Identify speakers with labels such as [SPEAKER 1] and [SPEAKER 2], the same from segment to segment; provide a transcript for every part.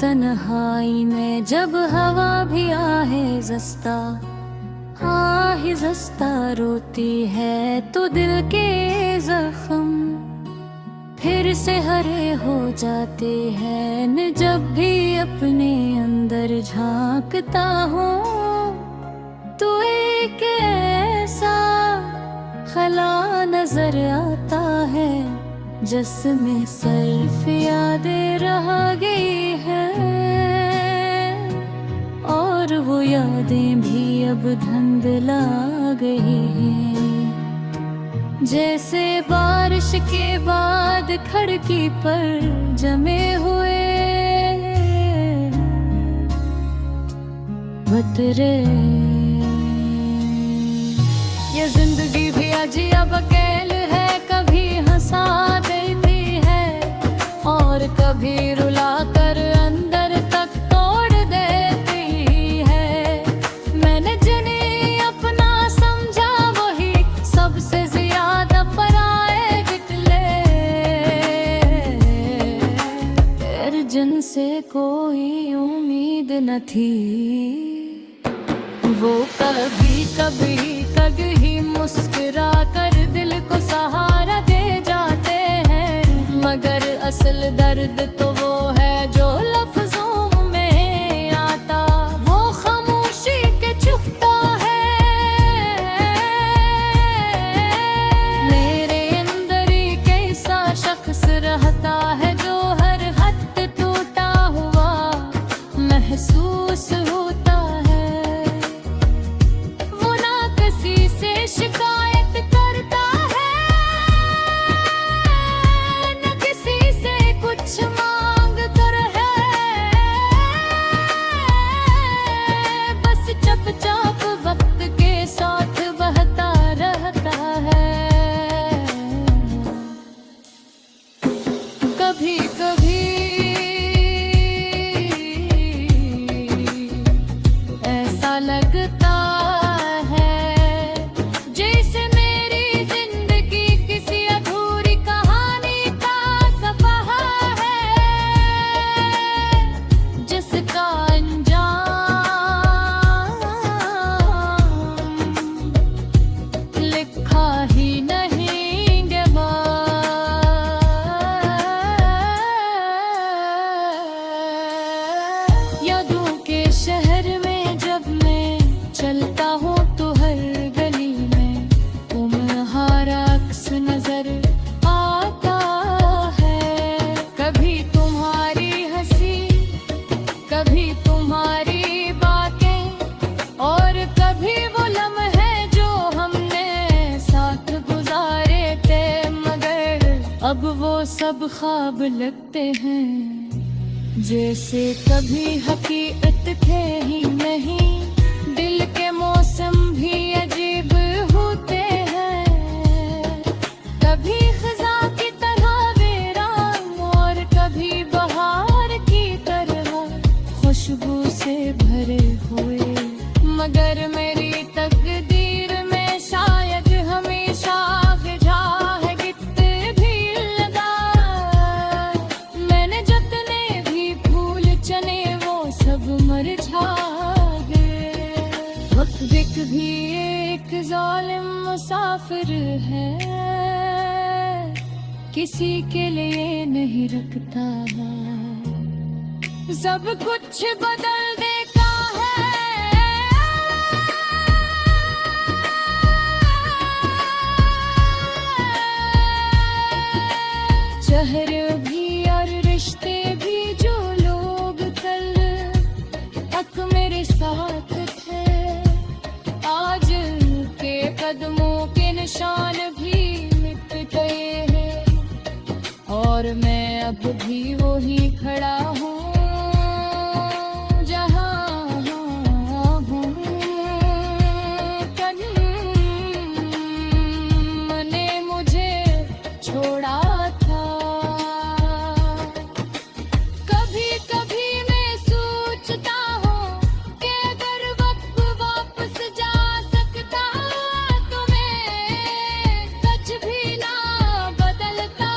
[SPEAKER 1] तन्हाई में जब हवा भी आहे जस्ता, ही जस्ता रोती है तो दिल के जख्म फिर से हरे हो जाते हैं। जब भी अपने अंदर झांकता हूँ तो एक ऐसा खला नजर आता है जिसमें सिर्फ यादें रह गई है, और वो यादें भी अब धुंधला गई हैं। जैसे बारिश के बाद खिड़की पर जमे हुए बतरे। ये जिंदगी भी अजीब अकेल है, कभी हंसा देती है और कभी रुला कर अंदर तक तोड़ देती है। मैंने जिन्हें अपना समझा वही सबसे ज्यादा पराए निकले, फिर जिनसे कोई उम्मीद न थी वो कभी कभी कभी मुस्कुरा कर दिल को सहारा दे जाते हैं। मगर असल दर्द तो वो है जो लफ्जों में आता, वो खामोशी के छुपता है मेरे अंदर ही कैसा शख्स रहता है जो हर हद टूटा हुआ महसूस होता है। वो ना किसी से शिकायत करता है न किसी से कुछ मांग कर है, बस चुपचाप वक्त के साथ बहता रहता है। कभी कभी ऐसा लगता चलता हूँ तो हर गली में तुम्हारा अक्स नजर आता है। कभी तुम्हारी हंसी, कभी तुम्हारी बातें और कभी वो लम्हे जो हमने साथ गुजारे थे। मगर अब वो सब ख्वाब लगते हैं जैसे कभी हकीकत थे ही नहीं। दिल के मौसम भी अजीब होते हैं, कभी खिजा की तरह वीरान और कभी बहार की तरह खुशबू से भरे हुए। मगर मेरी तकदीर में शायद हमेशा गिरा है गित भी लगा। मैंने जितने भी फूल चने वो सब मुरझा गए। वक्त भी एक जालिम मुसाफिर है, किसी के लिए नहीं रखता, सब कुछ बदल देता है। चेहरे भी और रिश्ते भी जो लोग कल तक मेरे साथ थे, आज के कदमों के निशान भी मिट गए हैं। और मैं अब भी वही खड़ा हूँ जहाँ हूँ। कल ने मुझे छोड़ा था। कभी कभी मैं सोचता हूँ कि अगर वक्त वापस जा सकता तो मैं कुछ भी ना बदलता,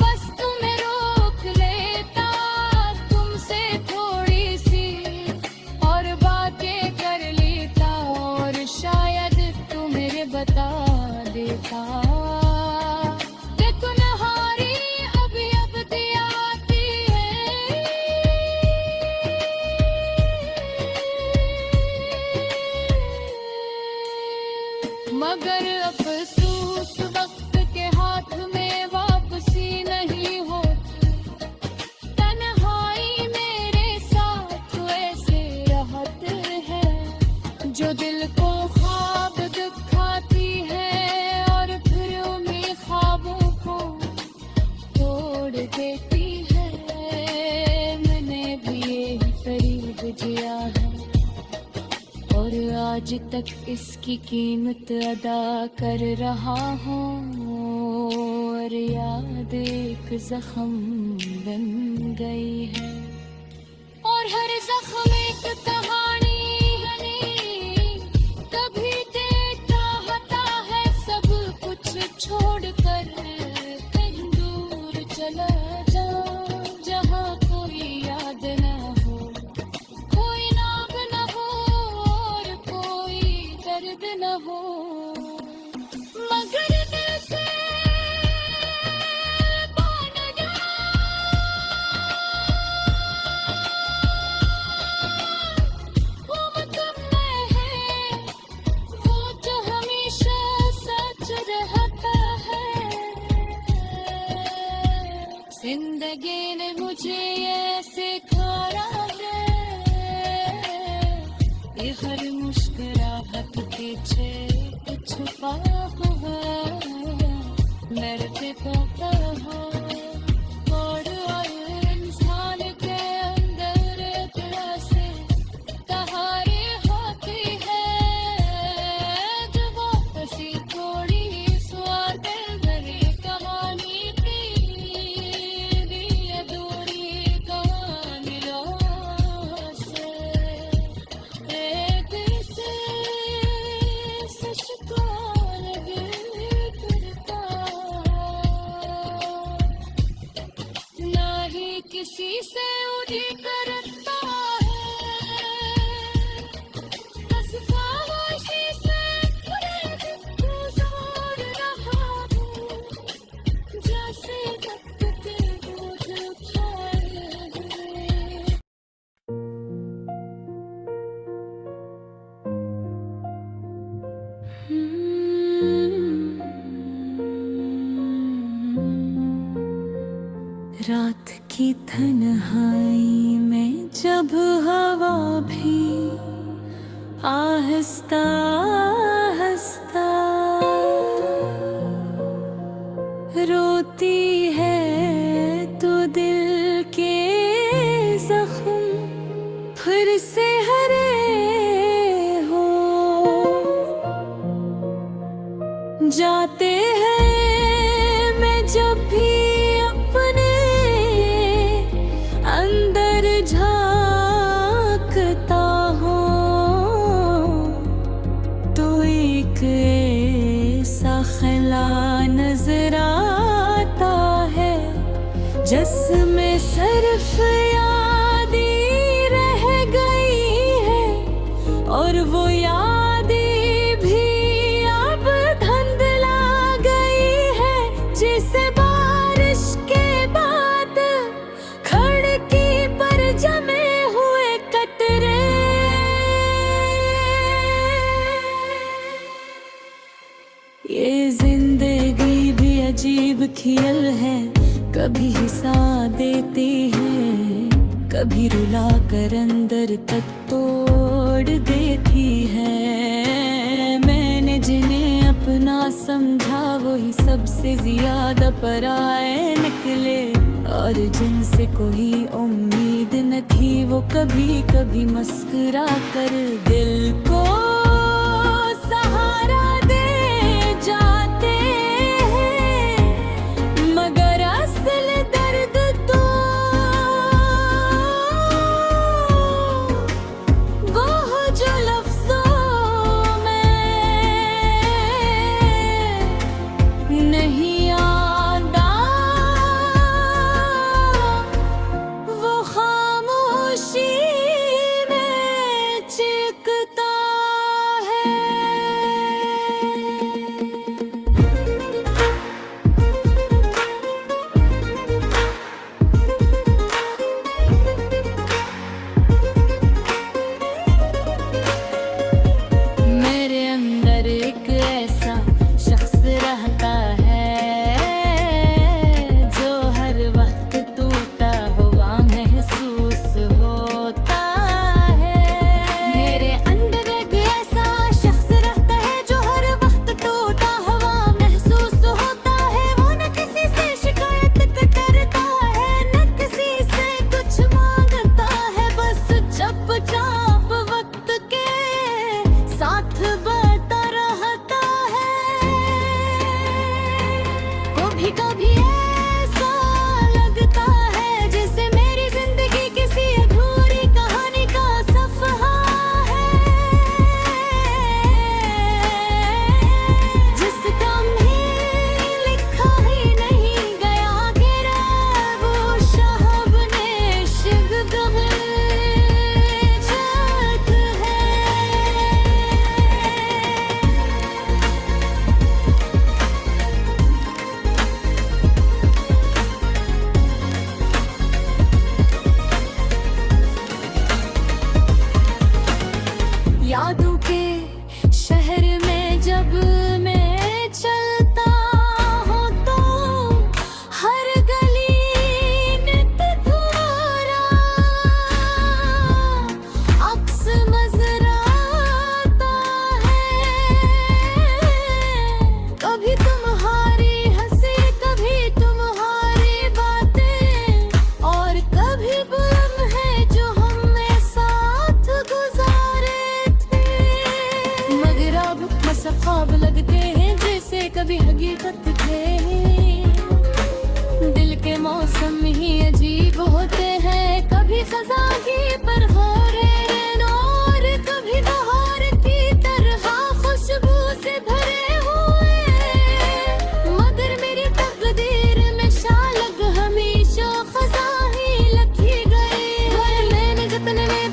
[SPEAKER 1] बस तुम्हें रोक लेता। जिया है, और आज तक इसकी कीमत अदा कर रहा हूँ। और याद एक जख्म बन गई है, और हर जख्म एक कहानी है। कभी देता हता है सब कुछ छोड़कर, कहीं दूर चला जा जहाँ कोई याद ना हो, कोई नाम न हो और कोई दर्द न हो। मगर दिल से बन गया वो मुकम्मल है, वो जो हमेशा सच रहता है। जिंदगी ने मुझे ये सिखाया है, ये हर मुस्कुराहट पीछे छुपा हुआ मेरे पे पता है। और इंसान के अंदर तरह से कहानी होती है, जो वो हंसी थोड़ी स्वाद भरी कहानी भी अधूरी कहानी से एक से सच को लगे करता, ना ही किसी से उन्हीं करता है। बस खामोशी से पूरे दिन गुजार रहा हूँ, जैसे वक्त के बोझ उठाए हुए। रात की तन्हाई में जब हवा भी आहिस्ता आहिस्ता रोती है, तो दिल के जख्म फिर से हरे हो जाते हैं। मैं जब भी अपने अंदर झांकता हूँ, तो एक ऐसा ख्याल नजर आता है, जिसमें सिर्फ याद ही रह गई है, और वो याद भी अब धुंधला गई है, जिसे बारिश के बाद खिड़की पर जमे हुए कतरे। ये जिंदगी भी अजीब खेल है, कभी हिस्सा देती है, कभी रुला कर अंदर तक तोड़ देती है। मैंने जिन्हें अपना समझा वही सबसे ज्यादा पराए निकले, और जिनसे कोई उम्मीद न थी वो कभी कभी मुस्कुरा कर दिल को सहारा दे जाते हैं। मगर असल दर्द तो वो हो जो लफ्जों में नहीं आता, वो खामोशी में चिकता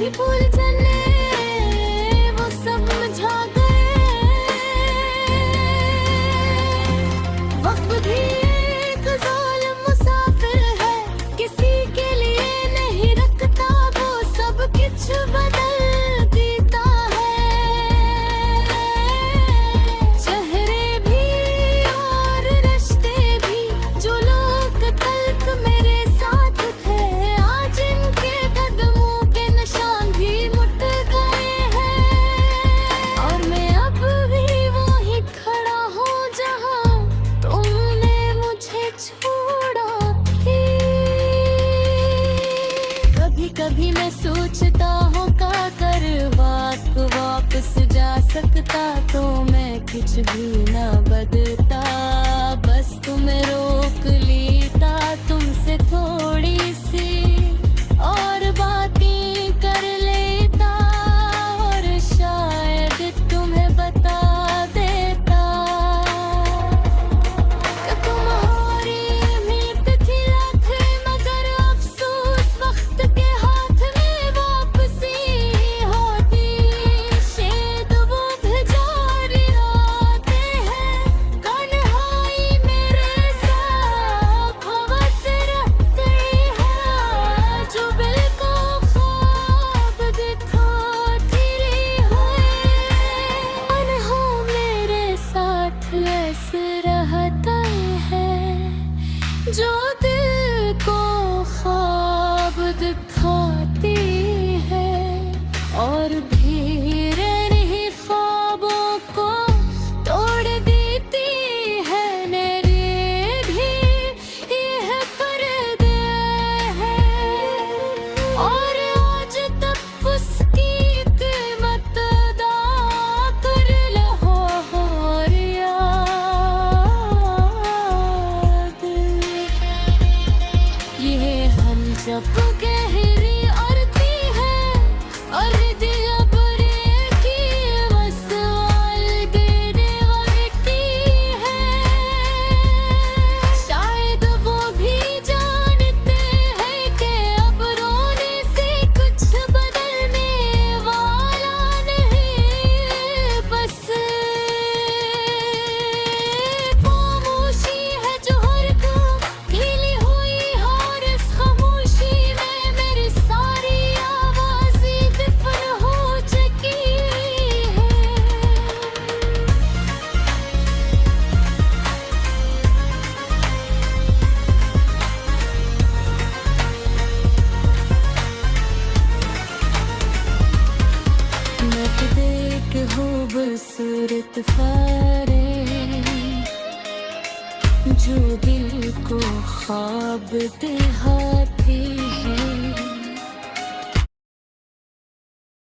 [SPEAKER 1] भी भूल जाने वो समझा गए। वक्त भी एक जालिम मुसाफिर है, किसी के लिए नहीं रखता वो सब कुछ बदल देता है। चेहरे भी और रिश्ते भी जो लोग तल्क मेरे साथ थे, आज इनके कदमों के निशान भी मुट गए हैं। और मैं अब भी वहीं खड़ा हूँ जहाँ तुमने मुझे छोड़ा थी। कभी कभी मैं सोचता हूँ का कर वक्त वापस जा सकता तो मैं कुछ भी ना बदलता, बस तुम्हें रोक लेता, तुमसे थोड़ी सी और बातें कर लेता, और शायद तुम्हें बता देता कि तुम्हारी उम्मीद थी लाख, मगर अफसोस वक्त के हाथ में वापसी होती। शायद वो भिजारी रातें हैं, तन्हाई मेरे साथ हवा से रखती है, जो बिल्कुल ख्वाब दिखाती है। अनहोनी मेरे साथ ऐसे रहता है, जो दिल को ख्वाब दिखाती है, और भीड़े नहीं ख्वाबों को तोड़ देती है। मेरे भी यह पर्दे हैं, और आज तक उसकी कीमत अदा कर लो और याद। ये हम जब गहरी आरती है, और दिया बुरे की वसवाल देने वाली है। शायद वो भी जानते हैं कि अब रोने से कुछ बदलने वाला नहीं, बस खामोशी है जो हर को ढीली हुई, और इस खामोशी में मेरी सारी आवाज़ें दफन हो चुकी है। मत देख खूबसूरत फारे, जो दिल को ख्वाब दिखाती